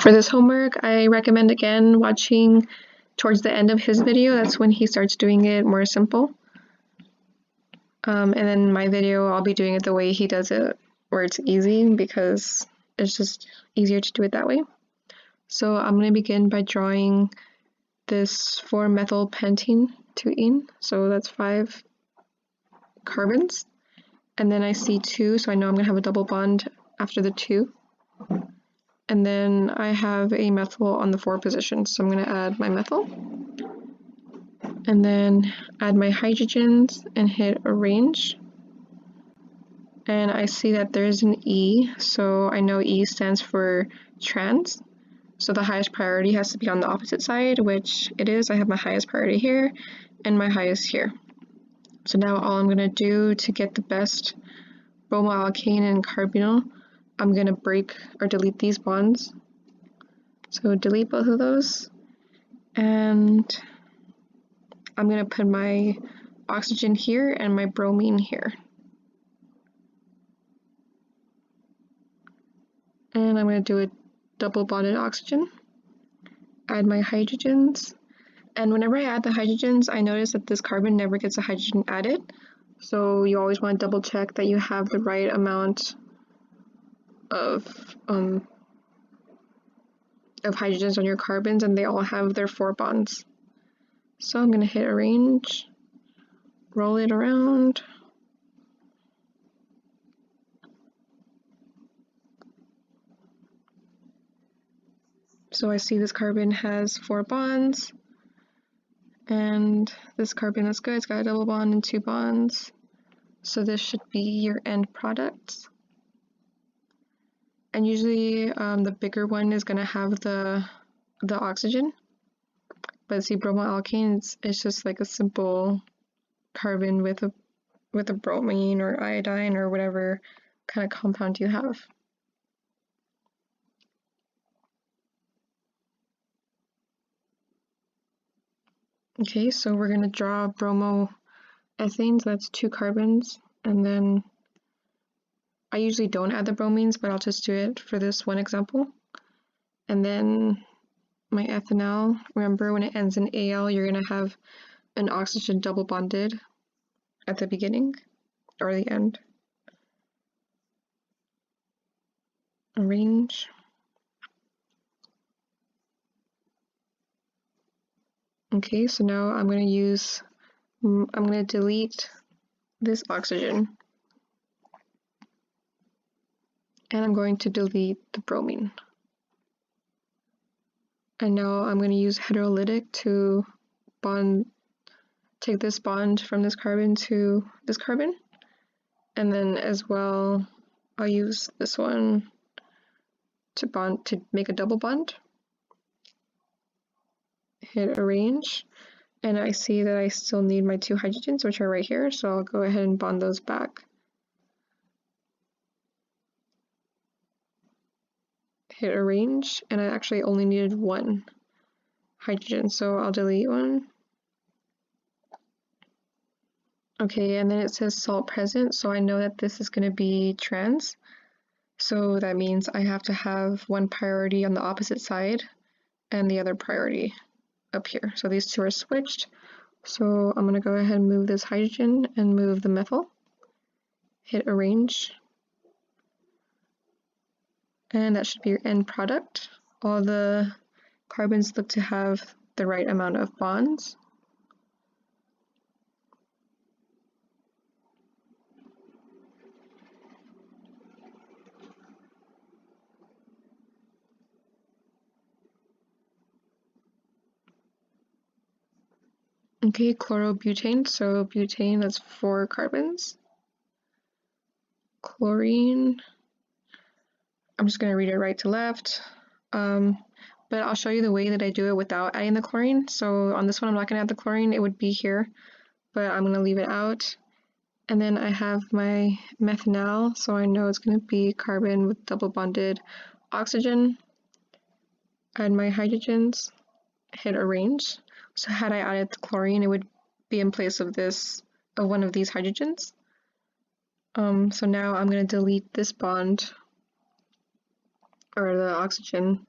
For this homework, I recommend again watching towards the end of his video. That's when he starts doing it more simple. And then my video, I'll be doing it the way he does it, where it's easy, because it's just easier to do it that way. So I'm going to begin by drawing this 4-methylpentene 2-ene. So that's 5 carbons. And then I see 2, so I know I'm going to have a double bond after the 2. And then I have a methyl on the 4 position, so I'm going to add my methyl. And then add my hydrogens and hit arrange. And I see that there's an E, so I know E stands for trans. So the highest priority has to be on the opposite side, which it is. I have my highest priority here and my highest here. So now all I'm going to do to get the best bromo-alkane and carbonyl, I'm going to break or delete these bonds. So delete both of those. And I'm going to put my oxygen here and my bromine here. And I'm going to do a double bonded oxygen. Add my hydrogens. And whenever I add the hydrogens, I notice that this carbon never gets a hydrogen added. So you always want to double check that you have the right amount of hydrogens on your carbons, and they all have their 4 bonds. So I'm going to hit arrange, roll it around. So I see this carbon has 4 bonds, and this carbon is good. It's got a double bond and 2 bonds. So this should be your end products. And usually the bigger one is going to have the oxygen. But see, bromo-alkane, it's just like a simple carbon with a bromine or iodine or whatever kind of compound you have. Okay, so we're going to draw bromo-ethane, so that's 2 carbons, and then I usually don't add the bromines, but I'll just do it for this one example. And then my ethanol, remember when it ends in Al, you're going to have an oxygen double bonded at the beginning or the end. Arrange. Okay, so now I'm going to delete this oxygen. And I'm going to delete the bromine. And now I'm going to use heterolytic to take this bond from this carbon to this carbon. And then as well, I'll use this one to make a double bond. Hit arrange. And I see that I still need my 2 hydrogens, which are right here, so I'll go ahead and bond those back. Hit arrange, and I actually only needed 1 hydrogen, so I'll delete 1. Okay, and then it says salt present, so I know that this is going to be trans. So that means I have to have 1 priority on the opposite side and the other priority up here. So these 2 are switched. So I'm going to go ahead and move this hydrogen and move the methyl. Hit arrange. And that should be your end product. All the carbons look to have the right amount of bonds. Okay, chlorobutane, so butane, that's 4 carbons. Chlorine, I'm just going to read it right to left, but I'll show you the way that I do it without adding the chlorine. So on this one, I'm not going to add the chlorine, it would be here, but I'm going to leave it out. And then I have my methanol, so I know it's going to be carbon with double bonded oxygen. Add my hydrogens, hit arrange. So had I added the chlorine, it would be in place of one of these hydrogens. So now I'm going to delete this bond, or the oxygen,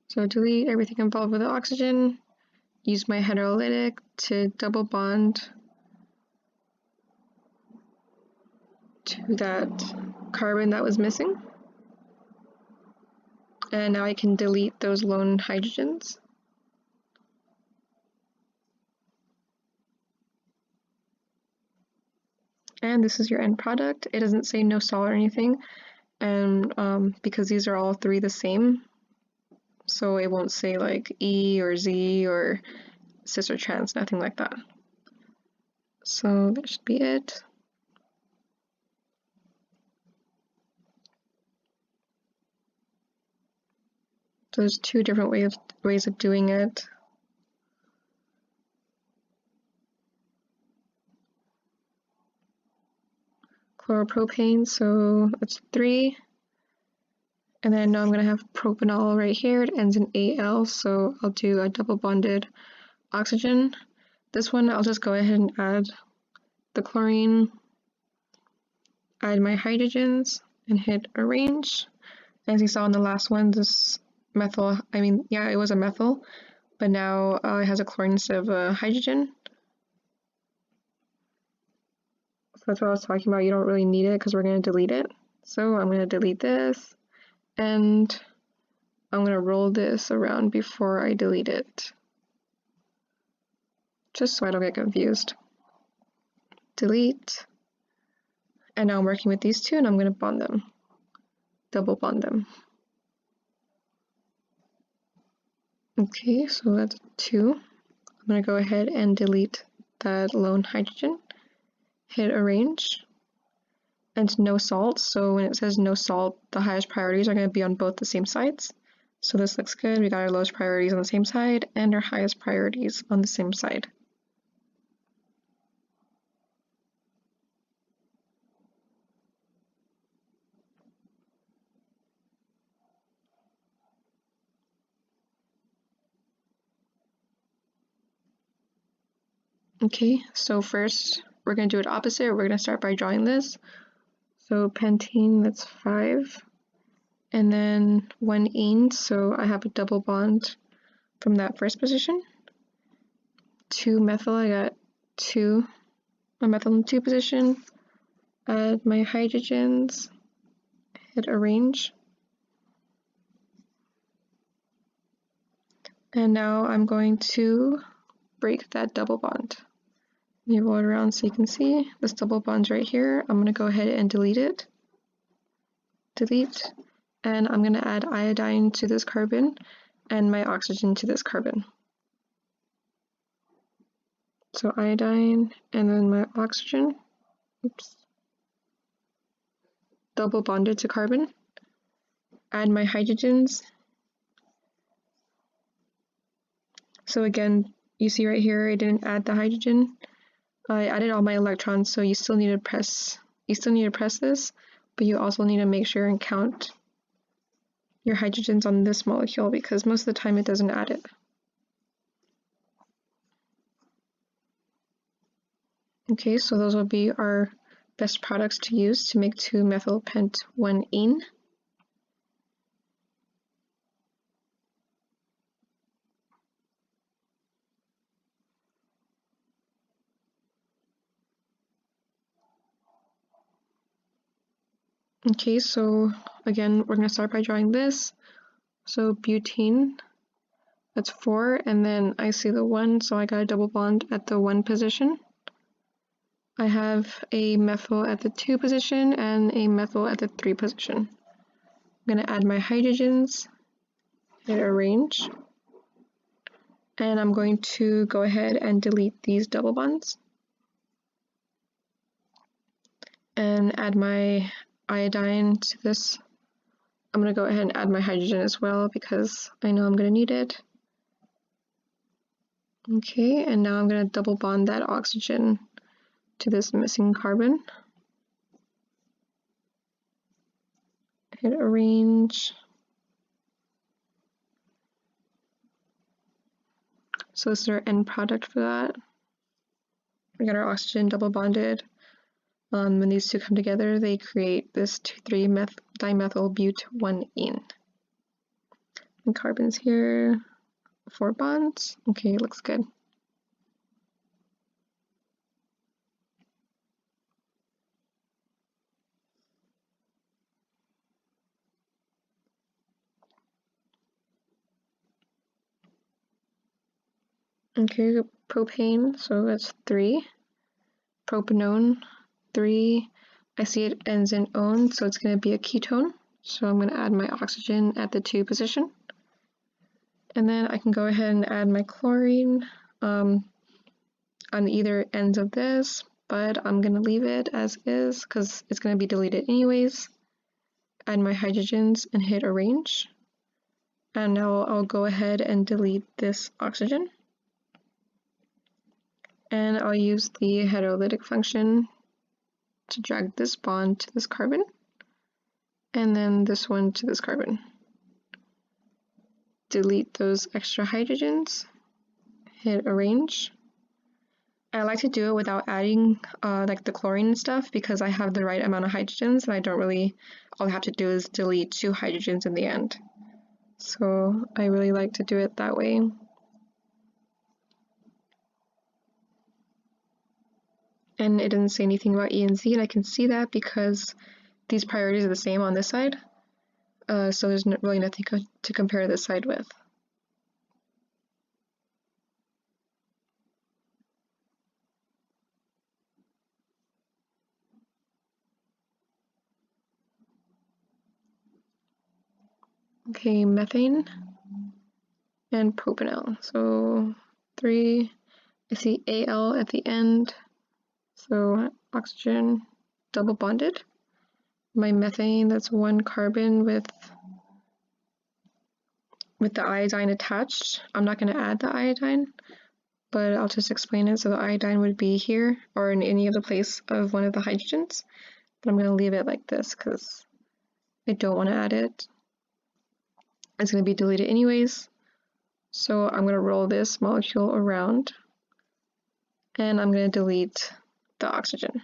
So delete everything involved with the oxygen, use my hydrolytic to double bond to that carbon that was missing. And now I can delete those lone hydrogens. And this is your end product. It doesn't say no salt or anything, and because these are all three the same, so it won't say like E or Z or cis or trans, nothing like that. So that should be it. So there's two different ways of doing it. Chloropropane, so that's 3. And then now I'm going to have propanol right here. It ends in Al, so I'll do a double bonded oxygen. This one, I'll just go ahead and add the chlorine, add my hydrogens, and hit arrange. As you saw in the last one, this methyl, it was a methyl, but now it has a chlorine instead of a hydrogen. So that's what I was talking about. You don't really need it because we're going to delete it. So I'm going to delete this, and I'm going to roll this around before I delete it, just so I don't get confused. Delete. And now I'm working with these two, and I'm going to bond them, double bond them. Okay, so that's 2. I'm going to go ahead and delete that lone hydrogen, hit arrange, and no salt. So when it says no salt, the highest priorities are going to be on both the same sides. So this looks good. We got our lowest priorities on the same side and our highest priorities on the same side. Okay, so first we're going to do it opposite. We're going to start by drawing this. So pentene, that's 5. And then 1 ene, so I have a double bond from that first position. 2 methyl, I got 2, a methyl in 2 position. Add my hydrogens, hit arrange. And now I'm going to break that double bond. Let me roll it around so you can see this double bond's right here. I'm going to go ahead and delete it. Delete. And I'm going to add iodine to this carbon and my oxygen to this carbon. So iodine and then my oxygen. Oops. Double bonded to carbon. Add my hydrogens. So again, you see right here, I didn't add the hydrogen. I added all my electrons, so you still need to press this, but you also need to make sure and count your hydrogens on this molecule because most of the time it doesn't add it. Okay, so those will be our best products to use to make 2-methylpent-1-ene. Okay, so again, we're going to start by drawing this. So butane, that's 4, and then I see the 1, so I got a double bond at the 1 position. I have a methyl at the 2 position and a methyl at the 3 position. I'm going to add my hydrogens, hit arrange, and I'm going to go ahead and delete these double bonds and add my iodine to this. I'm going to go ahead and add my hydrogen as well because I know I'm going to need it. Okay, and now I'm going to double bond that oxygen to this missing carbon. Hit arrange. So this is our end product for that. We got our oxygen double bonded. When these two come together, they create this 2,3-dimethylbute-1-ene. And carbons here, 4 bonds. Okay, looks good. Okay, propane, so that's 3. Propanone, 3. I see it ends in -one, so it's going to be a ketone. So I'm going to add my oxygen at the 2 position. And then I can go ahead and add my chlorine on either ends of this, but I'm going to leave it as is because it's going to be deleted anyways. Add my hydrogens and hit arrange. And now I'll go ahead and delete this oxygen. And I'll use the hydrolytic function to drag this bond to this carbon, and then this one to this carbon. Delete those extra hydrogens, hit arrange. I like to do it without adding like the chlorine and stuff because I have the right amount of hydrogens and I don't really, all I have to do is delete 2 hydrogens in the end. So I really like to do it that way. And it didn't say anything about E and Z, and I can see that because these priorities are the same on this side. So there's really nothing to compare this side with. Okay, methane and propanal. So 3, I see Al at the end. So oxygen double bonded. My methane, that's 1 carbon with the iodine attached. I'm not going to add the iodine, but I'll just explain it. So the iodine would be here or in any other place of one of the hydrogens. But I'm going to leave it like this because I don't want to add it. It's going to be deleted anyways. So I'm going to roll this molecule around and I'm going to delete the oxygen.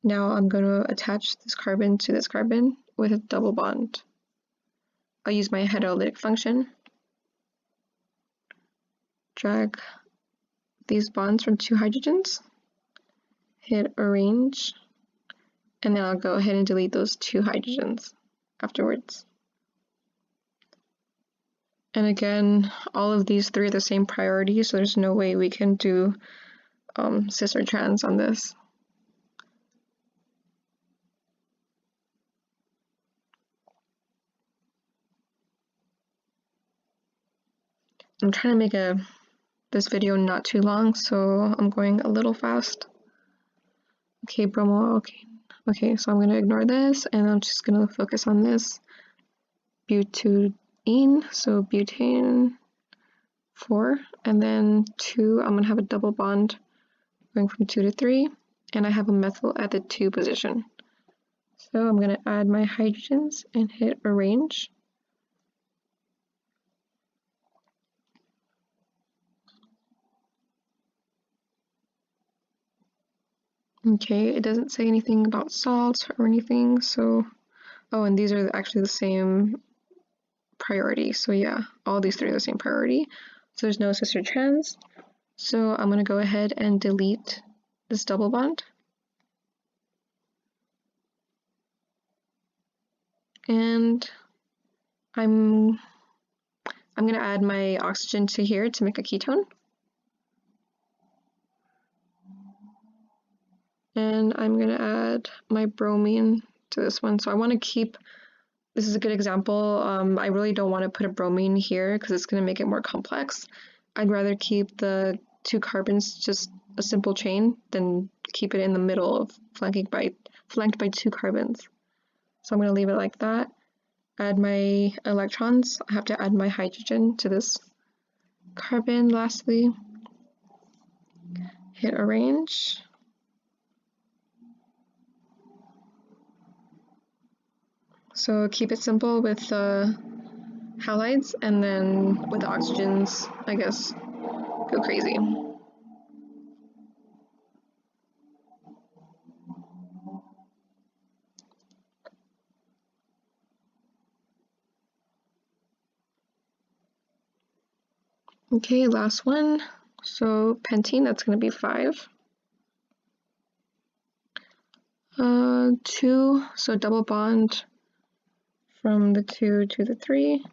Now I'm going to attach this carbon to this carbon with a double bond. I'll use my hydrolytic function. Drag these bonds from 2 hydrogens, hit arrange, and then I'll go ahead and delete those 2 hydrogens afterwards. And again, all of these 3 are the same priority, so there's no way we can do cis or trans on this. I'm trying to make this video not too long, so I'm going a little fast. Okay, bromo, okay, so I'm going to ignore this, and I'm just going to focus on this. Butane, so butane, 4, and then 2, I'm going to have a double bond going from 2 to 3, and I have a methyl at the 2 position. So I'm going to add my hydrogens and hit arrange. Okay, it doesn't say anything about salts or anything, so, oh, and these are actually the same priority, so yeah, all these 3 are the same priority, so there's no cis or trans. So I'm going to go ahead and delete this double bond. And I'm going to add my oxygen to here to make a ketone. And I'm going to add my bromine to this one. So I want to keep, this is a good example. I really don't want to put a bromine here because it's going to make it more complex. I'd rather keep the 2 carbons just a simple chain than keep it in the middle of flanked by 2 carbons. So I'm going to leave it like that. Add my electrons. I have to add my hydrogen to this carbon lastly. Hit arrange. So keep it simple with halides, and then with the oxygens, I guess, go crazy. Okay, last one. So pentene, that's going to be 5. 2, so double bond from the 2 to the 3.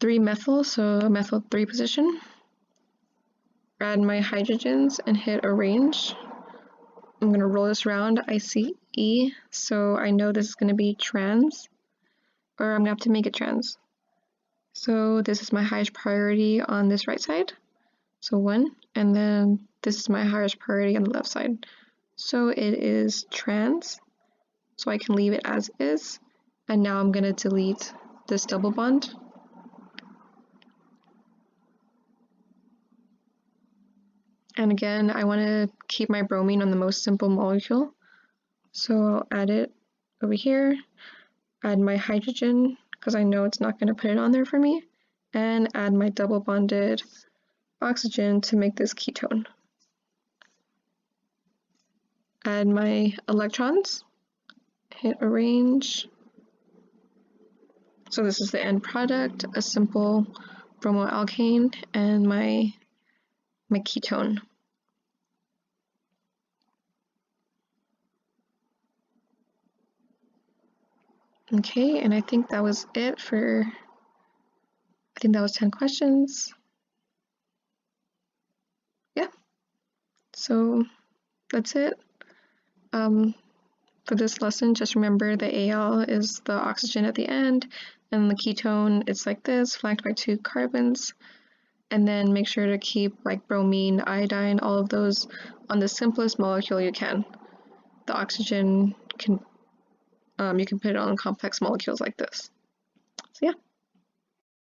3 methyl, so methyl 3 position. Add my hydrogens and hit arrange. I'm going to roll this around. I see E, so I know this is going to be trans, or I'm going to have to make it trans. So this is my highest priority on this right side, so 1, and then this is my highest priority on the left side. So it is trans, so I can leave it as is, and now I'm going to delete this double bond. And again, I want to keep my bromine on the most simple molecule, so I'll add it over here, add my hydrogen, because I know it's not going to put it on there for me, and add my double bonded oxygen to make this ketone. Add my electrons, hit arrange. So this is the end product, a simple bromoalkane and my ketone. Okay, and I think that was it for, I think that was 10 questions. Yeah, so that's it. For this lesson, just remember the Al is the oxygen at the end, and the ketone, it's like this, flanked by 2 carbons. And then make sure to keep like bromine, iodine, all of those on the simplest molecule you can. The oxygen can, you can put it on complex molecules like this. So yeah.